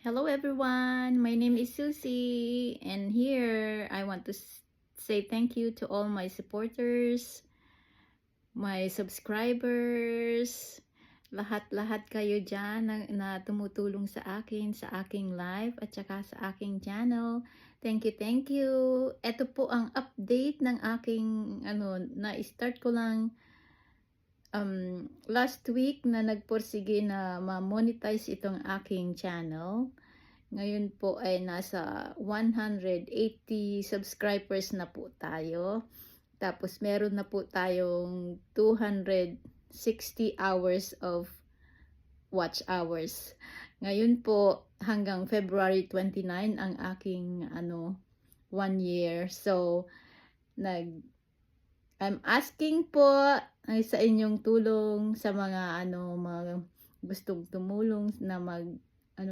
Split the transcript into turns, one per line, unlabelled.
Hello everyone, my name is Susie, and here I want to say thank you to all my supporters, my subscribers, lahat-lahat kayo dyan na tumutulong sa akin, sa aking live at saka sa aking channel. Thank you, thank you. Ito po ang update ng aking, na-start ko lang last week na nagpursige na ma-monetize itong aking channel. Ngayon po ay nasa 180 subscribers na po tayo. Tapos meron na po tayong 260 hours of watch hours. Ngayon po hanggang February 29 ang aking 1 year. So I'm asking po sa inyong tulong sa mga mga gustong tumulong na